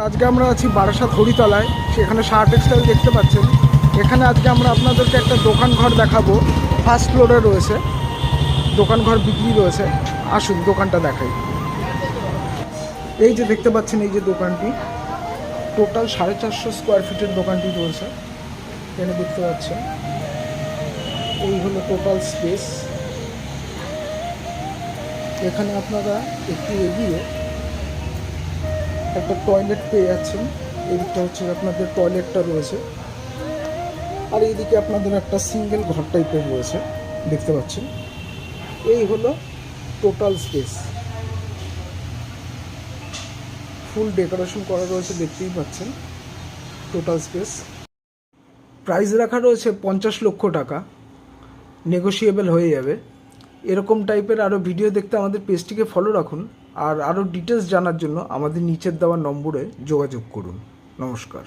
আজকে আমরা আছি বারাসাত হরিতলায়, সেখানে শাহ টেক্সটাইল দেখতে পাচ্ছেন। এখানে আজকে আমরা আপনাদেরকে একটা দোকান ঘর দেখাবো। ফার্স্ট ফ্লোরে রয়েছে দোকান ঘর, বিক্রি রয়েছে। আসুন দোকানটা দেখাই। এই যে দেখতে পাচ্ছেন, এই যে দোকানটি টোটাল 450 স্কোয়ার ফিটের দোকানটি রয়েছে। এখানে দেখতে পাচ্ছেন এই হলো টোটাল স্পেস। এখানে আপনারা একটু এগিয়ে একটা টয়লেট পেয়ে যাচ্ছেন। এদিকটা হচ্ছে আপনাদের টয়লেটটা রয়েছে, আর এইদিকে আপনাদের একটা সিঙ্গেল ঘর টাইপের রয়েছে দেখতে পাচ্ছেন। এই হলো টোটাল স্পেস, ফুল ডেকোরেশন করা রয়েছে, দেখতেই পাচ্ছেন টোটাল স্পেস। প্রাইস রাখা রয়েছে 50 লক্ষ টাকা, নেগোশিয়েবল হয়ে যাবে। এরকম টাইপের আরও ভিডিও দেখতে আমাদের পেজটিকে ফলো রাখুন, আর আরও ডিটেলস জানার জন্য আমাদের নিচের দেওয়া নম্বরে যোগাযোগ করুন। নমস্কার।